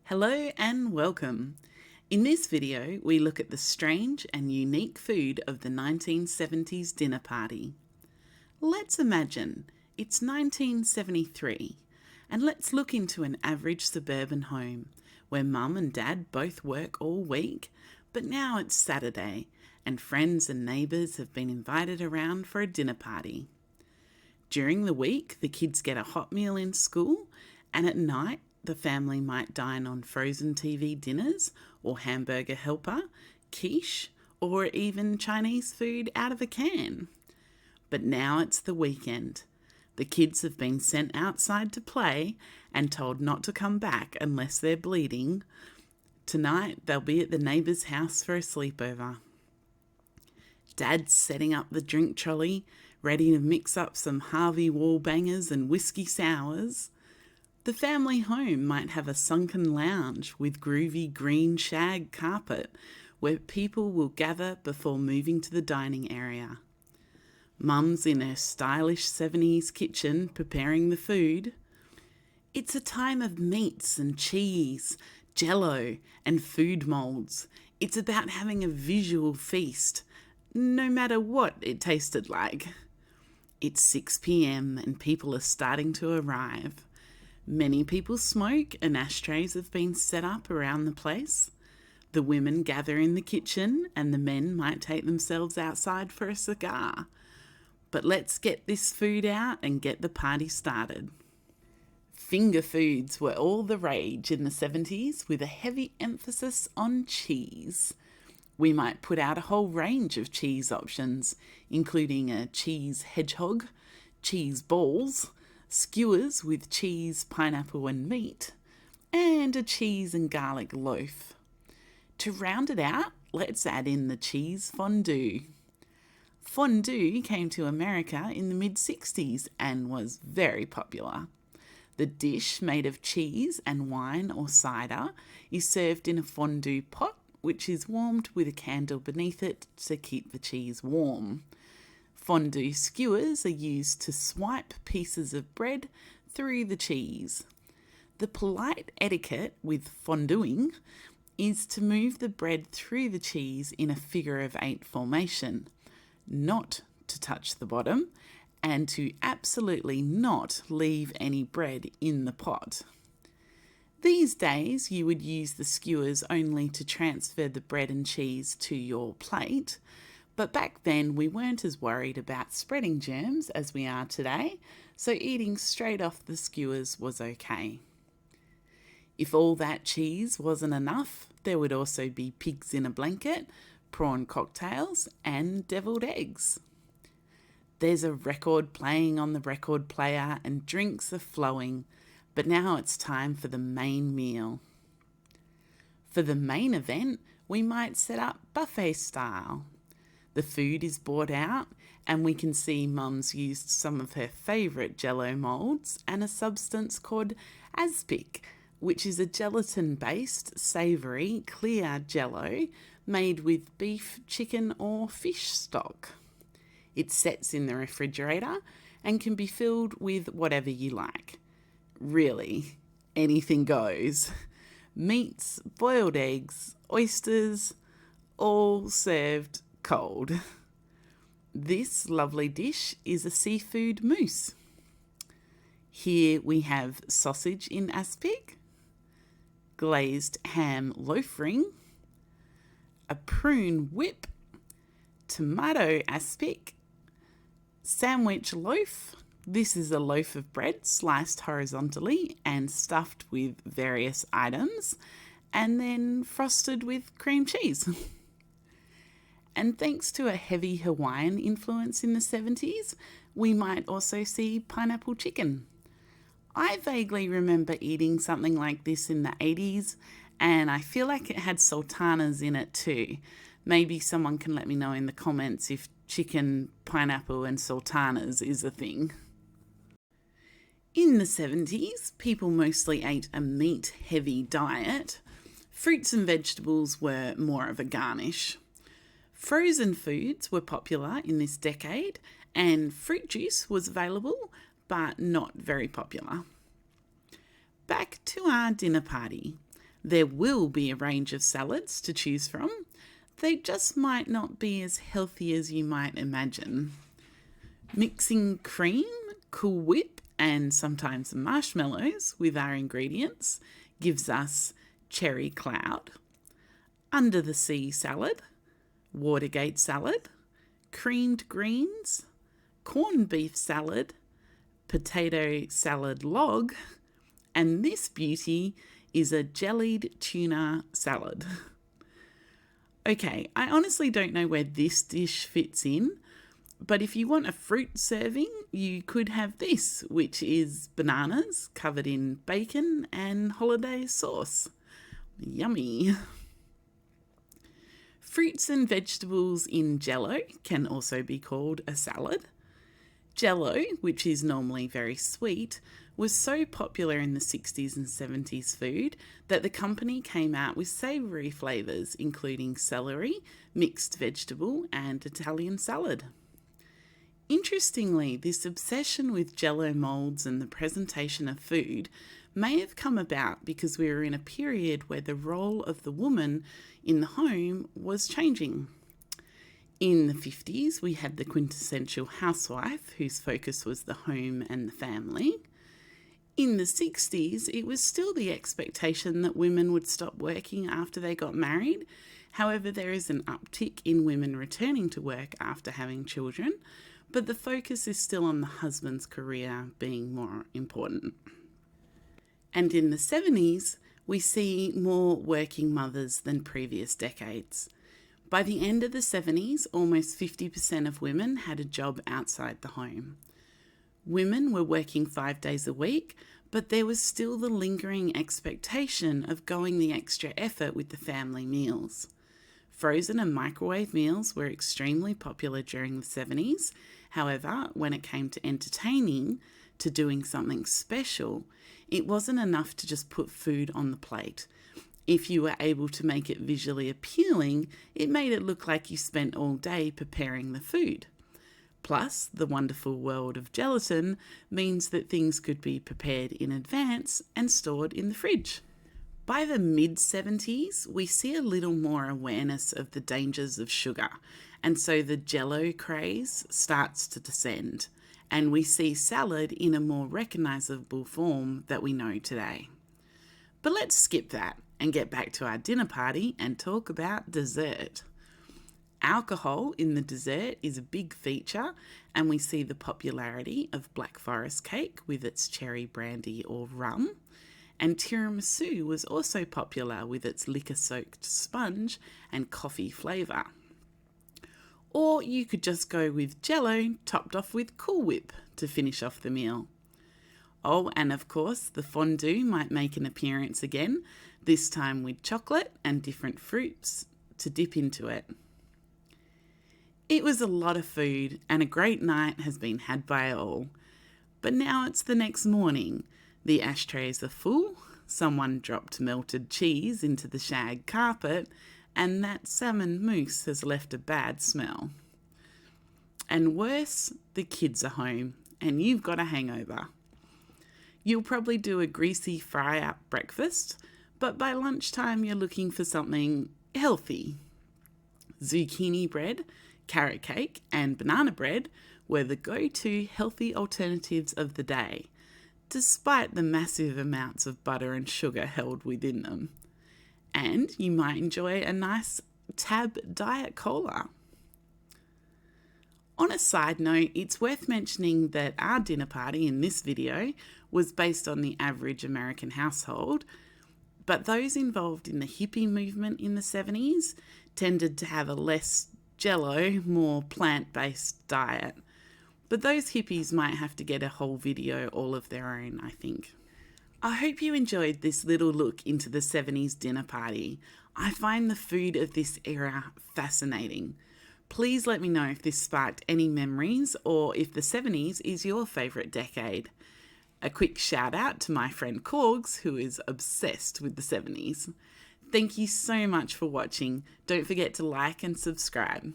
Hello and welcome. In this video, we look at the strange and unique food of the 1970s dinner party. Let's imagine it's 1973, and let's look into an average suburban home where mum and dad both work all week, but now it's Saturday and friends and neighbours have been invited around for a dinner party. During the week, the kids get a hot meal in school, and at night, the family might dine on frozen TV dinners or hamburger helper, quiche, or even Chinese food out of a can. But now it's the weekend. The kids have been sent outside to play and told not to come back unless they're bleeding. Tonight, they'll be at the neighbour's house for a sleepover. Dad's setting up the drink trolley, ready to mix up some Harvey Wallbangers and whiskey sours. The family home might have a sunken lounge with groovy green shag carpet where people will gather before moving to the dining area. Mum's in her stylish 70s kitchen preparing the food. It's a time of meats and cheese, jello and food moulds. It's about having a visual feast, no matter what it tasted like. It's 6 p.m. and people are starting to arrive. Many people smoke and ashtrays have been set up around the place. The women gather in the kitchen and the men might take themselves outside for a cigar. But let's get this food out and get the party started. Finger foods were all the rage in the 70s with a heavy emphasis on cheese. We might put out a whole range of cheese options, including a cheese hedgehog, cheese balls, skewers with cheese, pineapple and meat, and a cheese and garlic loaf. To round it out, let's add in the cheese fondue. Fondue came to America in the mid-60s and was very popular. The dish, made of cheese and wine or cider, is served in a fondue pot, which is warmed with a candle beneath it to keep the cheese warm. Fondue skewers are used to swipe pieces of bread through the cheese. The polite etiquette with fonduing is to move the bread through the cheese in a figure-of-8 formation, not to touch the bottom, and to absolutely not leave any bread in the pot. These days, you would use the skewers only to transfer the bread and cheese to your plate, but back then we weren't as worried about spreading germs as we are today, so eating straight off the skewers was okay. If all that cheese wasn't enough, there would also be pigs in a blanket, prawn cocktails, and deviled eggs. There's a record playing on the record player and drinks are flowing, but now it's time for the main meal. For the main event, we might set up buffet style. The food is brought out and we can see Mum's used some of her favourite jello moulds and a substance called aspic, which is a gelatin-based, savoury, clear jello made with beef, chicken or fish stock. It sets in the refrigerator and can be filled with whatever you like. Really, anything goes. Meats, boiled eggs, oysters, all served cold. This lovely dish is a seafood mousse. Here we have sausage in aspic, glazed ham loaf ring, a prune whip, tomato aspic, sandwich loaf. This is a loaf of bread sliced horizontally and stuffed with various items and then frosted with cream cheese. And thanks to a heavy Hawaiian influence in the 70s, we might also see pineapple chicken. I vaguely remember eating something like this in the 80s, and I feel like it had sultanas in it too. Maybe someone can let me know in the comments if chicken, pineapple and sultanas is a thing. In the 70s, people mostly ate a meat-heavy diet. Fruits and vegetables were more of a garnish. Frozen foods were popular in this decade, and fruit juice was available, but not very popular. Back to our dinner party. There will be a range of salads to choose from. They just might not be as healthy as you might imagine. Mixing cream, Cool Whip, and sometimes marshmallows with our ingredients gives us cherry cloud, under the sea salad, Watergate salad, creamed greens, corned beef salad, potato salad log, and this beauty is a jellied tuna salad. Okay, I honestly don't know where this dish fits in, but if you want a fruit serving, you could have this, which is bananas covered in bacon and hollandaise sauce. Yummy. Fruits and vegetables in Jello can also be called a salad. Jello, which is normally very sweet, was so popular in the 60s and 70s food that the company came out with savoury flavours including celery, mixed vegetable and Italian salad. Interestingly, this obsession with Jello moulds and the presentation of food may have come about because we were in a period where the role of the woman in the home was changing. In the 50s, we had the quintessential housewife whose focus was the home and the family. In the 60s, it was still the expectation that women would stop working after they got married. However, there is an uptick in women returning to work after having children, but the focus is still on the husband's career being more important. And in the 70s, we see more working mothers than previous decades. By the end of the 70s, almost 50% of women had a job outside the home. Women were working 5 days a week, but there was still the lingering expectation of going the extra effort with the family meals. Frozen and microwave meals were extremely popular during the 70s. However, when it came to entertaining, to doing something special, it wasn't enough to just put food on the plate. If you were able to make it visually appealing, it made it look like you spent all day preparing the food. Plus, the wonderful world of gelatin means that things could be prepared in advance and stored in the fridge. By the mid-70s, we see a little more awareness of the dangers of sugar, and so the Jello craze starts to descend, and we see salad in a more recognisable form that we know today. But let's skip that and get back to our dinner party and talk about dessert. Alcohol in the dessert is a big feature, and we see the popularity of Black Forest cake with its cherry brandy or rum. And tiramisu was also popular with its liquor-soaked sponge and coffee flavour. Or you could just go with Jello topped off with Cool Whip to finish off the meal. Oh, and of course, the fondue might make an appearance again, this time with chocolate and different fruits to dip into it. It was a lot of food, and a great night has been had by all. But now it's the next morning. The ashtrays are full, someone dropped melted cheese into the shag carpet, and that salmon mousse has left a bad smell. And worse, the kids are home, and you've got a hangover. You'll probably do a greasy fry-up breakfast, but by lunchtime you're looking for something healthy. Zucchini bread, carrot cake, and banana bread were the go-to healthy alternatives of the day, despite the massive amounts of butter and sugar held within them. And you might enjoy a nice Tab Diet Cola. On a side note, it's worth mentioning that our dinner party in this video was based on the average American household, but those involved in the hippie movement in the 70s tended to have a less Jello, more plant-based diet. But those hippies might have to get a whole video all of their own, I think. I hope you enjoyed this little look into the 70s dinner party. I find the food of this era fascinating. Please let me know if this sparked any memories or if the 70s is your favourite decade. A quick shout out to my friend Corgs, who is obsessed with the 70s. Thank you so much for watching. Don't forget to like and subscribe.